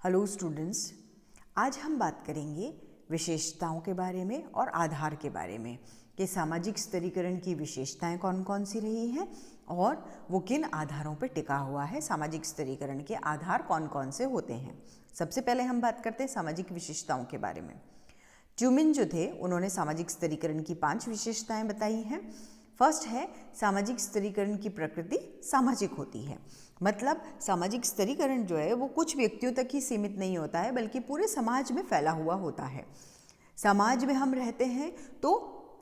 Hello students, आज हम बात करेंगे विशेषताओं के बारे में और आधार के बारे में कि सामाजिक स्तरीकरण की विशेषताएं कौन कौन सी रही हैं और वो किन आधारों पर टिका हुआ है। सामाजिक स्तरीकरण के आधार कौन कौन से होते हैं। सबसे पहले हम बात करते हैं सामाजिक विशेषताओं के बारे में। ट्यूमिन जो थे उन्होंने सामाजिक स्तरीकरण की 5 विशेषताएं बताई हैं। फर्स्ट है सामाजिक स्तरीकरण की प्रकृति सामाजिक होती है। मतलब सामाजिक स्तरीकरण जो है वो कुछ व्यक्तियों तक ही सीमित नहीं होता है बल्कि पूरे समाज में फैला हुआ होता है। समाज में हम रहते हैं तो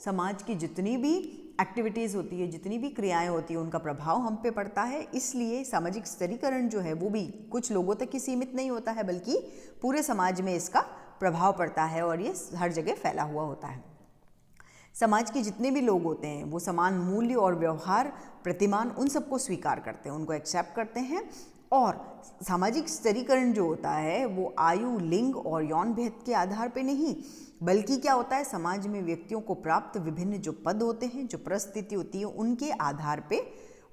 समाज की जितनी भी एक्टिविटीज़ होती है, जितनी भी क्रियाएं होती है, उनका प्रभाव हम पे पड़ता है। इसलिए सामाजिक स्तरीकरण जो है वो भी कुछ लोगों तक ही सीमित नहीं होता है बल्कि पूरे समाज में इसका प्रभाव पड़ता है और ये हर जगह फैला हुआ होता है। समाज के जितने भी लोग होते हैं वो समान मूल्य और व्यवहार प्रतिमान उन सबको स्वीकार करते हैं, उनको एक्सेप्ट करते हैं। और सामाजिक स्तरीकरण जो होता है वो आयु, लिंग और यौन भेद के आधार पे नहीं बल्कि क्या होता है, समाज में व्यक्तियों को प्राप्त विभिन्न जो पद होते हैं, जो परिस्थिति होती है, उनके आधार पे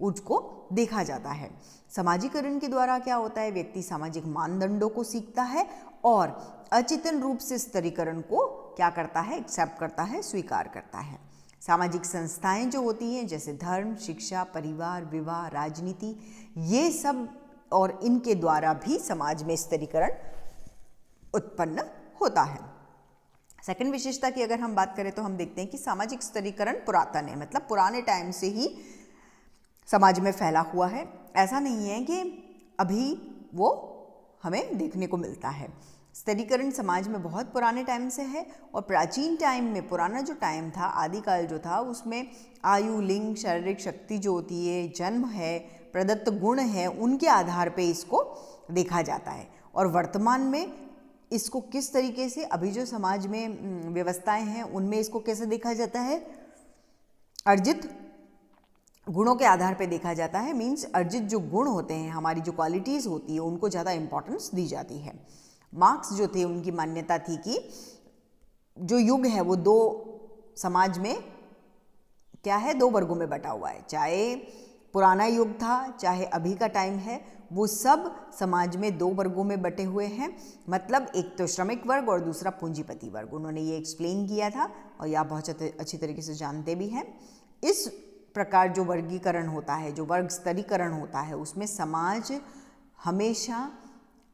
उसको देखा जाता है। समाजीकरण के द्वारा क्या होता है, व्यक्ति सामाजिक मानदंडों को सीखता है और अचेतन रूप से स्तरीकरण को क्या करता है, एक्सेप्ट करता है, स्वीकार करता है। सामाजिक संस्थाएं जो होती हैं जैसे धर्म, शिक्षा, परिवार, विवाह, राजनीति, ये सब और इनके द्वारा भी समाज में स्तरीकरण उत्पन्न होता है। सेकंड विशेषता की अगर हम बात करें तो हम देखते हैं कि सामाजिक स्तरीकरण पुरातन है, मतलब पुराने टाइम से ही समाज में फैला हुआ है। ऐसा नहीं है कि अभी वो हमें देखने को मिलता है। स्तरीकरण समाज में बहुत पुराने टाइम से है और प्राचीन टाइम में, पुराना जो टाइम था, आदिकाल जो था, उसमें आयु, लिंग, शारीरिक शक्ति जो होती है, जन्म है, प्रदत्त गुण है, उनके आधार पे इसको देखा जाता है। और वर्तमान में इसको किस तरीके से अभी जो समाज में व्यवस्थाएं हैं उनमें इसको कैसे देखा जाता है, अर्जित गुणों के आधार पे देखा जाता है। मीन्स अर्जित जो गुण होते हैं, हमारी जो क्वालिटीज़ होती है, उनको ज़्यादा इंपॉर्टेंस दी जाती है। मार्क्स जो थे उनकी मान्यता थी कि जो युग है वो दो समाज में क्या है, 2 वर्गों में बटा हुआ है। चाहे पुराना युग था चाहे अभी का टाइम है, वो सब समाज में 2 वर्गों में बटे हुए हैं। मतलब एक तो श्रमिक वर्ग और दूसरा पूंजीपति वर्ग। उन्होंने ये एक्सप्लेन किया था और यह बहुत अच्छी तरीके से जानते भी हैं। इस प्रकार जो वर्गीकरण होता है, जो वर्ग स्तरीकरण होता है, उसमें समाज हमेशा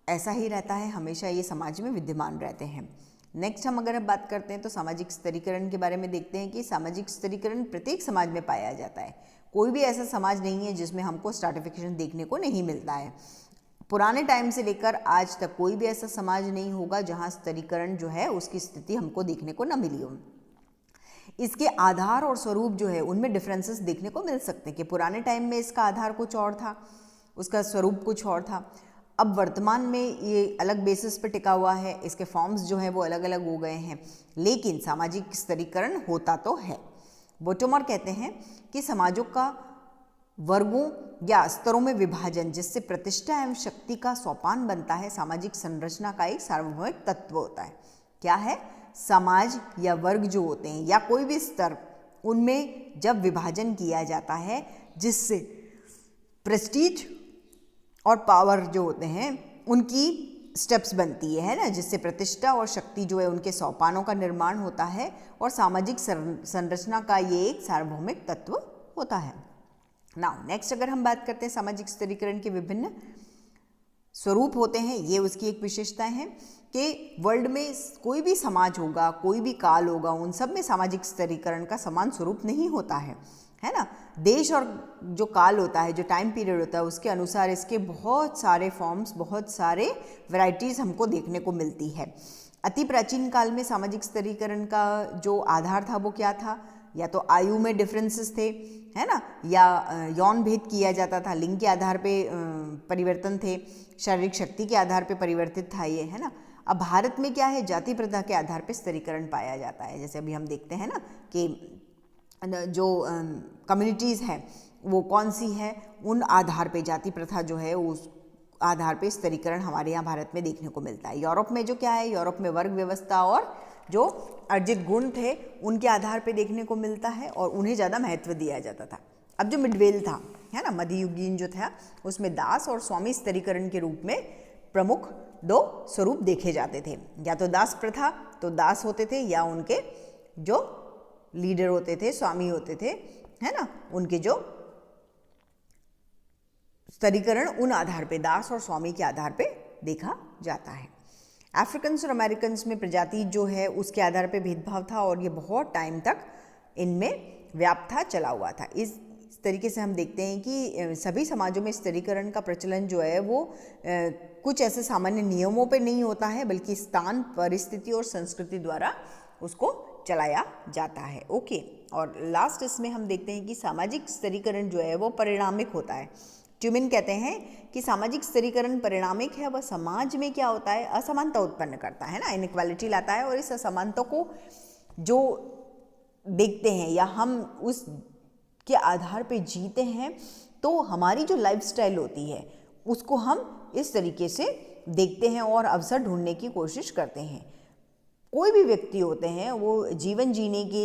ऐसा ही रहता है, हमेशा ये समाज में विद्यमान रहते हैं। नेक्स्ट हम अगर अब बात करते हैं तो सामाजिक स्तरीकरण के बारे में देखते हैं कि सामाजिक स्तरीकरण प्रत्येक समाज में पाया जाता है। कोई भी ऐसा समाज नहीं है जिसमें हमको स्ट्रैटिफिकेशन देखने को नहीं मिलता है। पुराने टाइम से लेकर आज तक कोई भी ऐसा समाज नहीं होगा जहाँ स्तरीकरण जो है उसकी स्थिति हमको देखने को न मिली हो। इसके आधार और स्वरूप जो है उनमें डिफरेंसेस देखने को मिल सकते हैं कि पुराने टाइम में इसका आधार कुछ और था, उसका स्वरूप कुछ और था। अब वर्तमान में ये अलग बेसिस पे टिका हुआ है, इसके फॉर्म्स जो है वो अलग अलग हो गए हैं, लेकिन सामाजिक स्तरीकरण होता तो है। बोटोमर कहते हैं कि समाजों का वर्गों या स्तरों में विभाजन जिससे प्रतिष्ठा एवं शक्ति का सोपान बनता है, सामाजिक संरचना का एक सार्वभौमिक तत्व होता है। क्या है, समाज या वर्ग जो होते हैं या कोई भी स्तर, उनमें जब विभाजन किया जाता है जिससे प्रेस्टीज और पावर जो होते हैं उनकी स्टेप्स बनती है ना, जिससे प्रतिष्ठा और शक्ति जो है उनके सोपानों का निर्माण होता है और सामाजिक संरचना का ये एक सार्वभौमिक तत्व होता है। नाउ नेक्स्ट अगर हम बात करते हैं सामाजिक स्तरीकरण के विभिन्न स्वरूप होते हैं, ये उसकी एक विशेषताएं हैं कि वर्ल्ड में कोई भी समाज होगा, कोई भी काल होगा, उन सब में सामाजिक स्तरीकरण का समान स्वरूप नहीं होता है ना। देश और जो काल होता है, जो टाइम पीरियड होता है, उसके अनुसार इसके बहुत सारे फॉर्म्स, बहुत सारे वैरायटीज़ हमको देखने को मिलती है। अति प्राचीन काल में सामाजिक स्तरीकरण का जो आधार था वो क्या था, या तो आयु में डिफरेंसेस थे, है ना, या यौन भेद किया जाता था, लिंग के आधार पे परिवर्तन थे, शारीरिक शक्ति के आधार पे परिवर्तित था ये, है ना। अब भारत में क्या है, जाति प्रथा के आधार पे स्तरीकरण पाया जाता है। जैसे अभी हम देखते हैं ना कि जो कम्युनिटीज़ हैं वो कौन सी है, उन आधार पे जाति प्रथा जो है उस आधार पे स्तरीकरण हमारे यहाँ भारत में देखने को मिलता है। यूरोप में जो क्या है, यूरोप में वर्ग व्यवस्था और जो अर्जित गुण थे उनके आधार पे देखने को मिलता है और उन्हें ज़्यादा महत्व दिया जाता था। अब जो मिडवेल था, है ना, मध्ययुगीन जो था, उसमें दास और स्वामी स्तरीकरण के रूप में प्रमुख दो स्वरूप देखे जाते थे, या तो दास प्रथा, तो दास होते थे, या उनके जो लीडर होते थे, स्वामी होते थे, है ना, उनके जो स्तरीकरण उन आधार पे, दास और स्वामी के आधार पे देखा जाता है। अफ्रीकन्स और अमेरिकन्स में प्रजाति जो है उसके आधार पे भेदभाव था और ये बहुत टाइम तक इनमें व्याप्त था, चला हुआ था। इस तरीके से हम देखते हैं कि सभी समाजों में स्तरीकरण का प्रचलन जो है वो कुछ ऐसे सामान्य नियमों पे नहीं होता है, बल्कि स्थान, परिस्थिति और संस्कृति द्वारा उसको चलाया जाता है। ओके, और लास्ट इसमें हम देखते हैं कि सामाजिक स्तरीकरण जो है वो परिणामिक होता है। ट्यूमिन कहते हैं कि सामाजिक स्तरीकरण परिणामिक है, वह समाज में क्या होता है, असमानता उत्पन्न करता है ना, इनइक्वालिटी लाता है, और इस असमानता को जो देखते हैं या हम उस के आधार पे जीते हैं, तो हमारी जो लाइफस्टाइल होती है उसको हम इस तरीके से देखते हैं और अवसर ढूंढने की कोशिश करते हैं। कोई भी व्यक्ति होते हैं वो जीवन जीने के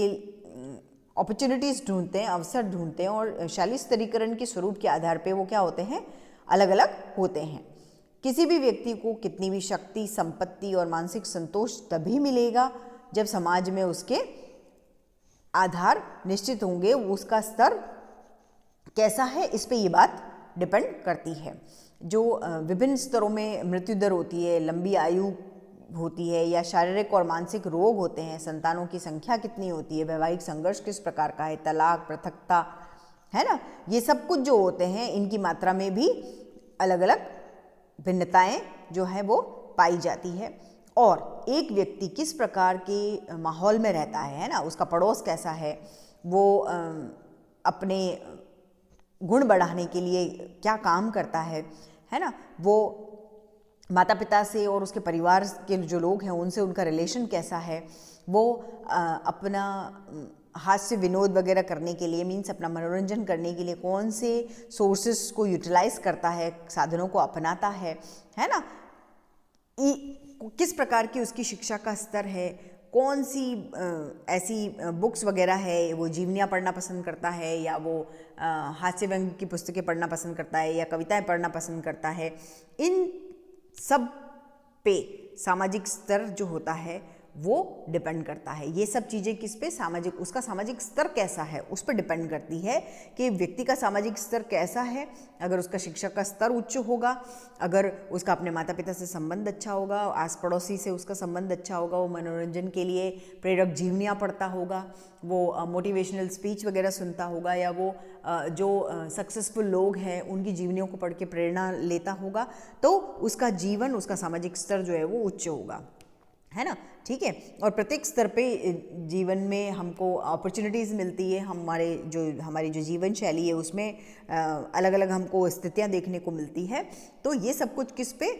अपॉर्चुनिटीज़ ढूंढते हैं, अवसर ढूंढते हैं, और शालीय स्तरीकरण के स्वरूप के आधार पे वो क्या होते हैं, अलग अलग होते हैं। किसी भी व्यक्ति को कितनी भी शक्ति, संपत्ति और मानसिक संतोष तभी मिलेगा जब समाज में उसके आधार निश्चित होंगे। उसका स्तर कैसा है इस पे ये बात डिपेंड करती है। जो विभिन्न स्तरों में मृत्यु दर होती है, लंबी आयु होती है, या शारीरिक और मानसिक रोग होते हैं, संतानों की संख्या कितनी होती है, वैवाहिक संघर्ष किस प्रकार का है, तलाक, पृथकता, है ना, ये सब कुछ जो होते हैं इनकी मात्रा में भी अलग अलग भिन्नताएं जो है वो पाई जाती है। और एक व्यक्ति किस प्रकार के माहौल में रहता है ना, उसका पड़ोस कैसा है, वो अपने गुण बढ़ाने के लिए क्या काम करता है ना, वो माता पिता से और उसके परिवार के जो लोग हैं उनसे उनका रिलेशन कैसा है, वो अपना हास्य विनोद वगैरह करने के लिए, मीन्स अपना मनोरंजन करने के लिए कौन से सोर्सेस को यूटिलाइज करता है, साधनों को अपनाता है ना, किस प्रकार की उसकी शिक्षा का स्तर है, कौन सी ऐसी बुक्स वगैरह है, वो जीवनियाँ पढ़ना पसंद करता है, या वो हास्य व्यंग्य की पुस्तकें पढ़ना पसंद करता है, या कविताएं पढ़ना पसंद करता है। इन सब पे सामाजिक स्तर जो होता है वो डिपेंड करता है। ये सब चीज़ें किस पे, सामाजिक, उसका सामाजिक स्तर कैसा है उस पर डिपेंड करती है कि व्यक्ति का सामाजिक स्तर कैसा है। अगर उसका शिक्षा का स्तर उच्च होगा, अगर उसका अपने माता पिता से संबंध अच्छा होगा, आस पड़ोसी से उसका संबंध अच्छा होगा, वो मनोरंजन के लिए प्रेरक जीवनियाँ पढ़ता होगा, वो मोटिवेशनल स्पीच वगैरह सुनता होगा, या वो जो सक्सेसफुल लोग हैं उनकी जीवनियों को पढ़ के प्रेरणा लेता होगा, तो उसका जीवन, उसका सामाजिक स्तर जो है वो उच्च होगा, है ना, ठीक है। और प्रत्येक स्तर पे जीवन में हमको अपॉर्चुनिटीज़ मिलती है, हमारी जो जीवन शैली है उसमें अलग अलग हमको स्थितियाँ देखने को मिलती है। तो ये सब कुछ किस पे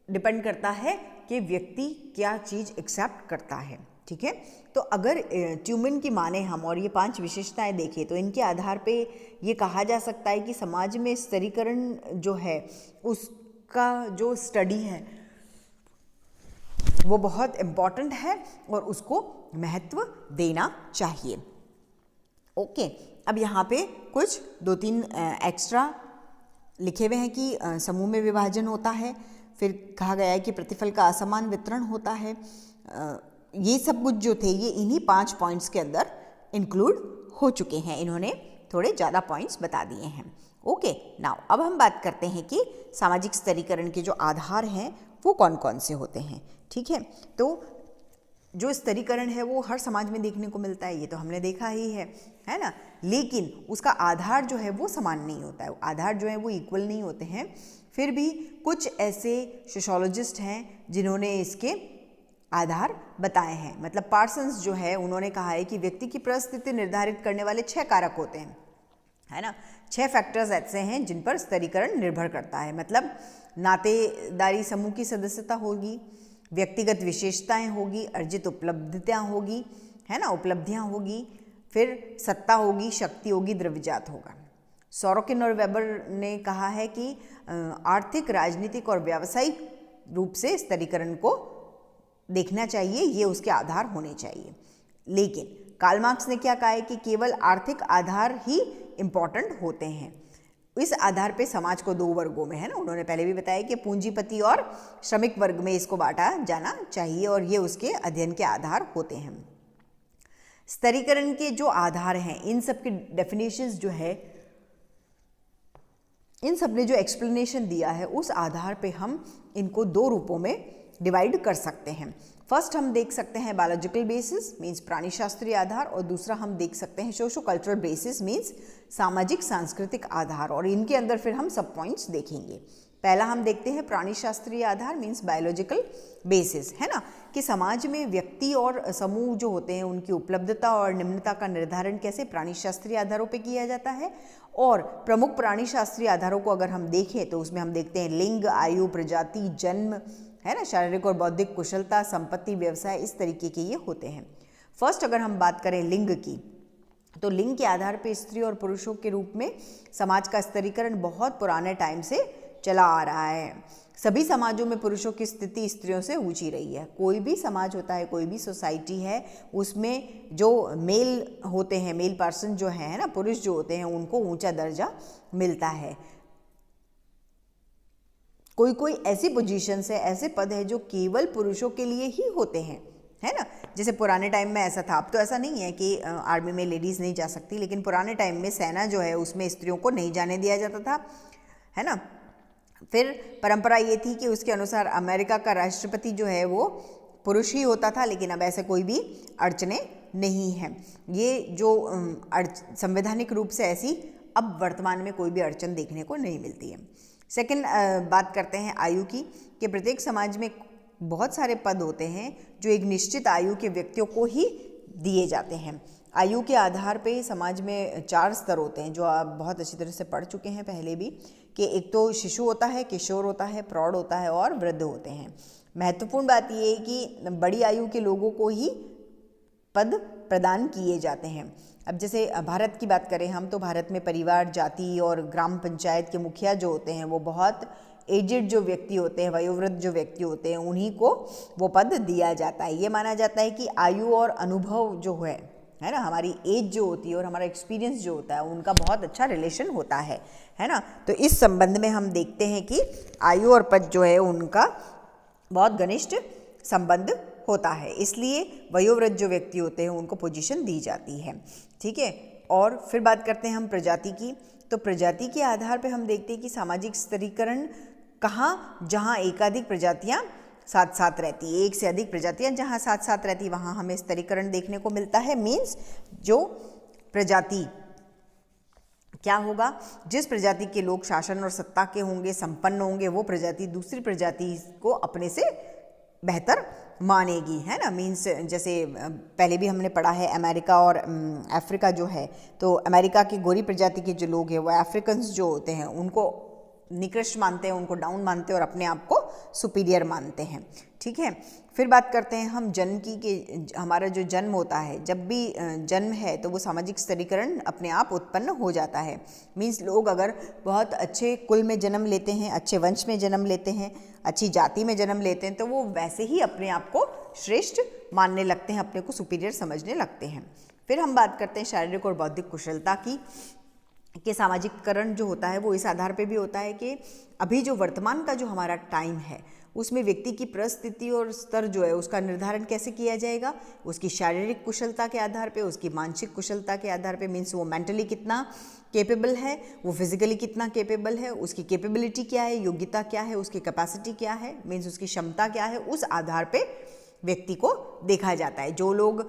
डिपेंड करता है कि व्यक्ति क्या चीज़ एक्सेप्ट करता है, ठीक है। तो अगर ट्यूमिन की माने हम और ये 5 विशेषताएं देखें, तो इनके आधार पे ये कहा जा सकता है कि समाज में स्तरीकरण जो है उसका जो स्टडी है वो बहुत इम्पॉर्टेंट है और उसको महत्व देना चाहिए। ओके, अब यहाँ पे कुछ 2-3 एक्स्ट्रा लिखे हुए हैं कि समूह में विभाजन होता है, फिर कहा गया है कि प्रतिफल का असमान वितरण होता है। ये सब कुछ जो थे ये इन्हीं 5 पॉइंट्स के अंदर इंक्लूड हो चुके हैं, इन्होंने थोड़े ज़्यादा पॉइंट्स बता दिए हैं। ओके, नाउ अब हम बात करते हैं कि सामाजिक स्तरीकरण के जो आधार हैं वो कौन कौन से होते हैं, ठीक है। तो जो स्तरीकरण है वो हर समाज में देखने को मिलता है, ये तो हमने देखा ही है ना, लेकिन उसका आधार जो है वो समान नहीं होता है, आधार जो है वो इक्वल नहीं होते हैं। फिर भी कुछ ऐसे सोशियोलॉजिस्ट हैं जिन्होंने इसके आधार बताए हैं, मतलब पार्सन्स जो है उन्होंने कहा है कि व्यक्ति की परिस्थिति निर्धारित करने वाले 6 कारक होते हैं, है ना, 6 फैक्टर्स ऐसे हैं जिन पर स्तरीकरण निर्भर करता है। मतलब नातेदारी समूह की सदस्यता होगी, व्यक्तिगत विशेषताएं होगी, अर्जित उपलब्धियां होगी, है ना, उपलब्धियां होगी, फिर सत्ता होगी, शक्ति होगी, द्रव्यजात होगा। सोरोकिन और वेबर ने कहा है कि आर्थिक, राजनीतिक और व्यावसायिक रूप से स्तरीकरण को देखना चाहिए, ये उसके आधार होने चाहिए। लेकिन कार्ल मार्क्स ने क्या कहा है कि केवल आर्थिक आधार ही इम्पॉर्टेंट होते हैं। इस आधार पे समाज को 2 वर्गों में, है ना, उन्होंने पहले भी बताया कि पूंजीपति और श्रमिक वर्ग में इसको बांटा जाना चाहिए और ये उसके अध्ययन के आधार होते हैं। स्तरीकरण के जो आधार हैं, इन सब के डेफिनेशंस जो है, इन सब ने जो एक्सप्लेनेशन दिया है उस आधार पे हम इनको 2 रूपों में डिवाइड कर सकते हैं। फर्स्ट हम देख सकते हैं बायोलॉजिकल बेसिस मीन्स प्राणी शास्त्रीय आधार, और दूसरा हम देख सकते हैं सोशो कल्चरल बेसिस मीन्स सामाजिक सांस्कृतिक आधार, और इनके अंदर फिर हम सब पॉइंट्स देखेंगे। पहला हम देखते हैं प्राणी शास्त्रीय आधार मीन्स बायोलॉजिकल बेसिस, है ना, कि समाज में व्यक्ति और समूह जो होते हैं उनकी उपलब्धता और निम्नता का निर्धारण कैसे प्राणी शास्त्रीय आधारों पे किया जाता है। और प्रमुख प्राणी शास्त्रीय आधारों को अगर हम देखें तो उसमें हम देखते हैं लिंग, आयु, प्रजाति, जन्म, है ना, शारीरिक और बौद्धिक कुशलता, संपत्ति, व्यवसाय, इस तरीके के ये होते हैं। फर्स्ट अगर हम बात करें लिंग की, तो लिंग के आधार पे स्त्री और पुरुषों के रूप में समाज का स्तरीकरण बहुत पुराने टाइम से चला आ रहा है। सभी समाजों में पुरुषों की स्थिति स्त्रियों से ऊंची रही है। कोई भी समाज होता है, कोई भी सोसाइटी है, उसमें जो मेल होते हैं, मेल पर्सन जो है ना, पुरुष जो होते हैं, उनको ऊंचा दर्जा मिलता है। कोई कोई ऐसी पोजीशंस है, ऐसे पद है जो केवल पुरुषों के लिए ही होते हैं, है ना। जैसे पुराने टाइम में ऐसा था, अब तो ऐसा नहीं है कि आर्मी में लेडीज़ नहीं जा सकती, लेकिन पुराने टाइम में सेना जो है उसमें स्त्रियों को नहीं जाने दिया जाता था, है ना। फिर परंपरा ये थी कि उसके अनुसार अमेरिका का राष्ट्रपति जो है वो पुरुष ही होता था, लेकिन अब ऐसे कोई भी अड़चने नहीं हैं। ये जो संवैधानिक रूप से ऐसी अब वर्तमान में कोई भी अड़चन देखने को नहीं मिलती है। सेकंड बात करते हैं आयु की, कि प्रत्येक समाज में बहुत सारे पद होते हैं जो एक निश्चित आयु के व्यक्तियों को ही दिए जाते हैं। आयु के आधार पे समाज में 4 स्तर होते हैं जो आप बहुत अच्छी तरह से पढ़ चुके हैं पहले भी, कि एक तो शिशु होता है, किशोर होता है, प्रौढ़ होता है और वृद्ध होते हैं। महत्वपूर्ण बात यह है कि बड़ी आयु के लोगों को ही पद प्रदान किए जाते हैं। अब जैसे भारत की बात करें हम, तो भारत में परिवार, जाति और ग्राम पंचायत के मुखिया जो होते हैं वो बहुत एजेड जो व्यक्ति होते हैं, वयोवृद्ध जो व्यक्ति होते हैं, उन्हीं को वो पद दिया जाता है। ये माना जाता है कि आयु और अनुभव जो है ना, हमारी एज जो होती है और हमारा एक्सपीरियंस जो होता है उनका बहुत अच्छा रिलेशन होता है ना। तो इस संबंध में हम देखते हैं कि आयु और पद जो है उनका बहुत घनिष्ठ संबंध होता है, इसलिए वयोवृद्ध जो व्यक्ति होते हैं उनको पोजीशन दी जाती है, ठीक है। और फिर बात करते हैं हम प्रजाति की, तो प्रजाति के आधार पे हम देखते हैं कि सामाजिक स्तरीकरण कहाँ, जहाँ एकाधिक प्रजातियाँ साथ साथ रहती है, एक से अधिक प्रजातियाँ जहाँ साथ साथ रहती, वहाँ हमें स्तरीकरण देखने को मिलता है। मीन्स जो प्रजाति क्या होगा, जिस प्रजाति के लोग शासन और सत्ता के होंगे, संपन्न होंगे, वो प्रजाति दूसरी प्रजाति को अपने से बेहतर मानेगी, है ना। मीन्स जैसे पहले भी हमने पढ़ा है अमेरिका और अफ्रीका जो है, तो अमेरिका की गोरी प्रजाति के जो लोग हैं वो अफ्रीकन्स जो होते हैं उनको निकृष्ट मानते हैं, उनको डाउन मानते हैं और अपने आप को सुपीरियर मानते हैं, ठीक है। फिर बात करते हैं हम जन्म की, कि हमारा जो जन्म होता है, जब भी जन्म है तो वो सामाजिक स्तरीकरण अपने आप उत्पन्न हो जाता है। मीन्स लोग अगर बहुत अच्छे कुल में जन्म लेते हैं, अच्छे वंश में जन्म लेते हैं, अच्छी जाति में जन्म लेते हैं, तो वो वैसे ही अपने आप को श्रेष्ठ मानने लगते हैं, अपने को सुपीरियर समझने लगते हैं। फिर हम बात करते हैं शारीरिक और बौद्धिक कुशलता की, कि सामाजिककरण जो होता है वो इस आधार पे भी होता है कि अभी जो वर्तमान का जो हमारा टाइम है उसमें व्यक्ति की परिस्थिति और स्तर जो है उसका निर्धारण कैसे किया जाएगा, उसकी शारीरिक कुशलता के आधार पे, उसकी मानसिक कुशलता के आधार पे। मीन्स वो मेंटली कितना कैपेबल है, वो फिजिकली कितना कैपेबल है, उसकी कैपेबिलिटी क्या है, योग्यता क्या है, उसकी कैपेसिटी क्या है, मीन्स उसकी क्षमता क्या है, उस आधार पे व्यक्ति को देखा जाता है। जो लोग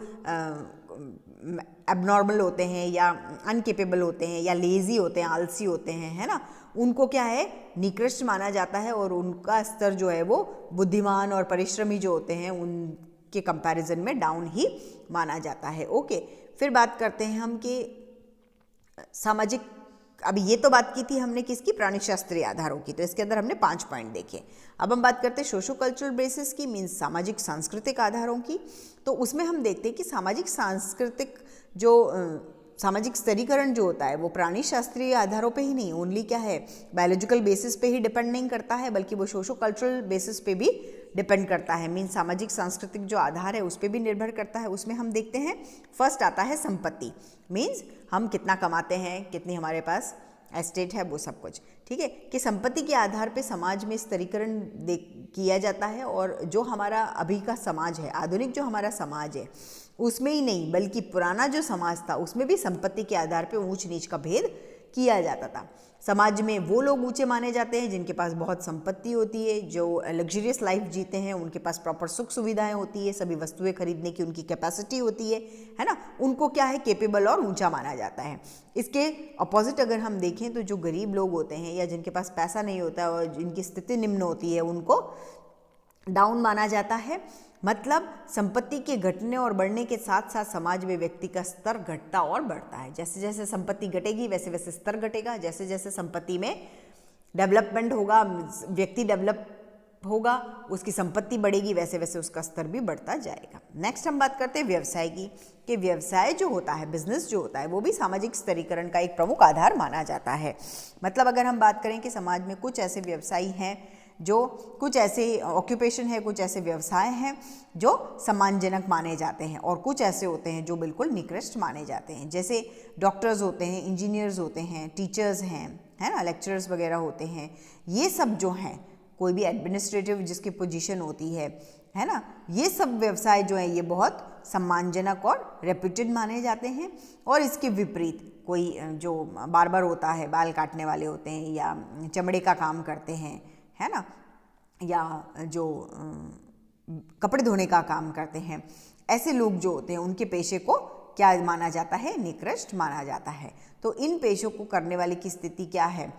एबनॉर्मल होते हैं या अनकेपेबल होते हैं या लेज़ी होते हैं, आलसी होते हैं, है ना, उनको क्या है, निकृष्ट माना जाता है और उनका स्तर जो है वो बुद्धिमान और परिश्रमी जो होते हैं उनके कंपैरिजन में डाउन ही माना जाता है। ओके, फिर बात करते हैं हम कि सामाजिक, अभी ये तो बात की थी हमने किसकी, प्राणी शास्त्रीय आधारों की, तो इसके अंदर हमने 5 पॉइंट देखे। अब हम बात करते हैं सोशो कल्चरल बेसिस की, मीन्स सामाजिक सांस्कृतिक आधारों की। तो उसमें हम देखते हैं कि सामाजिक सांस्कृतिक जो सामाजिक स्तरीकरण जो होता है वो प्राणी शास्त्रीय आधारों पे ही नहीं, ओनली क्या है, बायोलॉजिकल बेसिस पे ही डिपेंड नहीं करता है, बल्कि वो सोशो कल्चरल बेसिस पे भी डिपेंड करता है। मीन्स सामाजिक सांस्कृतिक जो आधार है उस पर भी निर्भर करता है। उसमें हम देखते हैं फर्स्ट आता है संपत्ति, मीन्स हम कितना कमाते हैं, कितनी हमारे पास एस्टेट है, वो सब कुछ, ठीक है, कि संपत्ति के आधार पे समाज में स्तरीकरण किया जाता है। और जो हमारा अभी का समाज है, आधुनिक जो हमारा समाज है, उसमें ही नहीं बल्कि पुराना जो समाज था उसमें भी संपत्ति के आधार पे ऊंच नीच का भेद किया जाता था। समाज में वो लोग ऊंचे माने जाते हैं जिनके पास बहुत संपत्ति होती है, जो लग्जरियस लाइफ जीते हैं, उनके पास प्रॉपर सुख सुविधाएं होती है, सभी वस्तुएं खरीदने की उनकी कैपेसिटी होती है ना, उनको क्या है, केपेबल और ऊंचा माना जाता है। इसके अपोजिट अगर हम देखें तो जो गरीब लोग होते हैं या जिनके पास पैसा नहीं होता और जिनकी स्थिति निम्न होती है, उनको डाउन माना जाता है। मतलब संपत्ति के घटने और बढ़ने के साथ साथ समाज में व्यक्ति का स्तर घटता और बढ़ता है। जैसे जैसे संपत्ति घटेगी वैसे वैसे स्तर घटेगा, जैसे जैसे संपत्ति में डेवलपमेंट होगा, व्यक्ति डेवलप होगा, उसकी संपत्ति बढ़ेगी, वैसे वैसे उसका स्तर भी बढ़ता जाएगा। नेक्स्ट हम बात करते हैं व्यवसाय की, कि व्यवसाय जो होता है, बिजनेस जो होता है, वो भी सामाजिक स्तरीकरण का एक प्रमुख आधार माना जाता है। मतलब अगर हम बात करें कि समाज में कुछ ऐसे व्यवसायी हैं, जो कुछ ऐसे ऑक्यूपेशन है, कुछ ऐसे व्यवसाय हैं जो सम्मानजनक माने जाते हैं, और कुछ ऐसे होते हैं जो बिल्कुल निकृष्ट माने जाते हैं। जैसे डॉक्टर्स होते हैं, इंजीनियर्स होते हैं, टीचर्स हैं, है ना, लेक्चरर्स वगैरह होते हैं। ये सब जो हैं, कोई भी एडमिनिस्ट्रेटिव जिसकी पोजीशन होती है ना, ये सब व्यवसाय जो है ये बहुत सम्मानजनक और रेप्यूटेड माने जाते हैं। और इसके विपरीत कोई जो बार्बर होता है, बाल काटने वाले होते हैं, या चमड़े का काम करते हैं, है ना, या जो कपड़े धोने का काम करते हैं, ऐसे लोग जो होते हैं उनके पेशे को क्या माना जाता है, निकृष्ट माना जाता है। तो इन पेशों को करने वाले की स्थिति क्या है,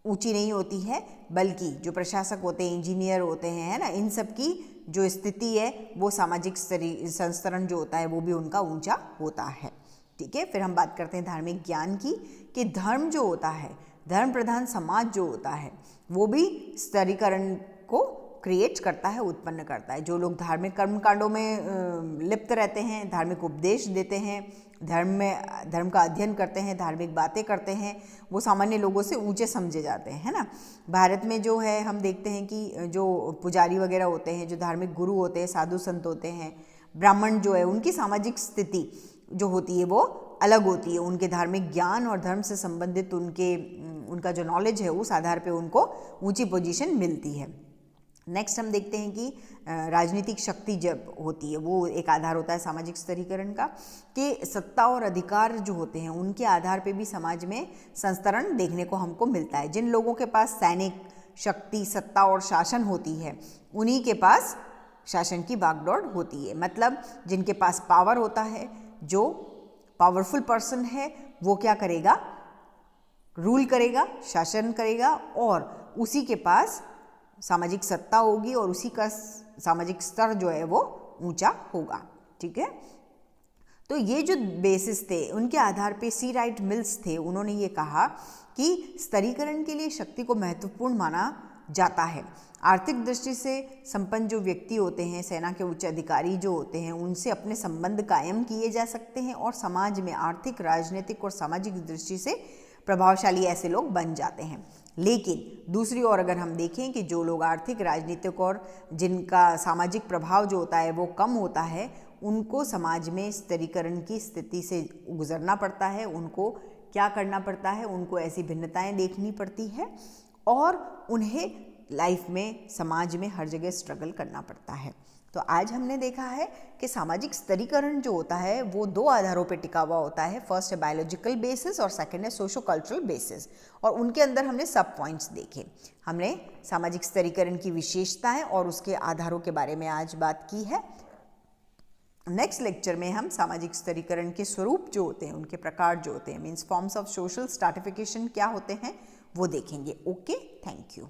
ऊंची नहीं होती है, बल्कि जो प्रशासक होते हैं, इंजीनियर होते हैं, है ना, इन सब की जो स्थिति है वो सामाजिक संस्तरण जो होता है वो भी उनका ऊंचा होता है। ठीक है, फिर हम बात करते हैं धार्मिक ज्ञान की, कि धर्म जो होता है, धर्म प्रधान समाज जो होता है, वो भी स्तरीकरण को क्रिएट करता है, उत्पन्न करता है। जो लोग धार्मिक कर्मकांडों में लिप्त रहते हैं, धार्मिक उपदेश देते हैं, धर्म का अध्ययन करते हैं, धार्मिक बातें करते हैं, वो सामान्य लोगों से ऊंचे समझे जाते हैं, है ना। भारत में जो है हम देखते हैं कि जो पुजारी वगैरह होते हैं, जो धार्मिक गुरु होते हैं, साधु संत होते हैं, ब्राह्मण जो है, उनकी सामाजिक स्थिति जो होती है वो अलग होती है। उनके धार्मिक ज्ञान और धर्म से संबंधित उनका जो नॉलेज है उस आधार पे उनको ऊंची पोजीशन मिलती है। नेक्स्ट हम देखते हैं कि राजनीतिक शक्ति जब होती है, वो एक आधार होता है सामाजिक स्तरीकरण का, कि सत्ता और अधिकार जो होते हैं उनके आधार पे भी समाज में संस्तरण देखने को हमको मिलता है। जिन लोगों के पास सैनिक शक्ति, सत्ता और शासन होती है, उन्हीं के पास शासन की बागडोर होती है। मतलब जिनके पास पावर होता है, जो पावरफुल पर्सन है, वो क्या करेगा, रूल करेगा, शासन करेगा, और उसी के पास सामाजिक सत्ता होगी और उसी का सामाजिक स्तर जो है वो ऊंचा होगा। ठीक है, तो ये जो बेसिस थे उनके आधार पे सी राइट मिल्स थे, उन्होंने ये कहा कि स्तरीकरण के लिए शक्ति को महत्वपूर्ण माना जाता है। आर्थिक दृष्टि से संपन्न जो व्यक्ति होते हैं, सेना के उच्च अधिकारी जो होते हैं, उनसे अपने संबंध कायम किए जा सकते हैं और समाज में आर्थिक, राजनीतिक और सामाजिक दृष्टि से प्रभावशाली ऐसे लोग बन जाते हैं। लेकिन दूसरी ओर अगर हम देखें कि जो लोग आर्थिक, राजनीतिक और जिनका सामाजिक प्रभाव जो होता है वो कम होता है, उनको समाज में स्तरीकरण की स्थिति से गुजरना पड़ता है। उनको क्या करना पड़ता है, उनको ऐसी भिन्नताएं देखनी पड़ती है और उन्हें लाइफ में, समाज में हर जगह स्ट्रगल करना पड़ता है। तो आज हमने देखा है कि सामाजिक स्तरीकरण जो होता है वो दो आधारों पे टिका हुआ होता है। फर्स्ट है बायोलॉजिकल बेसिस और सेकंड है सोशो कल्चरल बेसिस, और उनके अंदर हमने सब पॉइंट्स देखे। हमने सामाजिक स्तरीकरण की विशेषताएं और उसके आधारों के बारे में आज बात की है। नेक्स्ट लेक्चर में हम सामाजिक स्तरीकरण के स्वरूप जो होते हैं, उनके प्रकार जो होते हैं, means forms of social stratification क्या होते हैं, वो देखेंगे। Okay, thank you.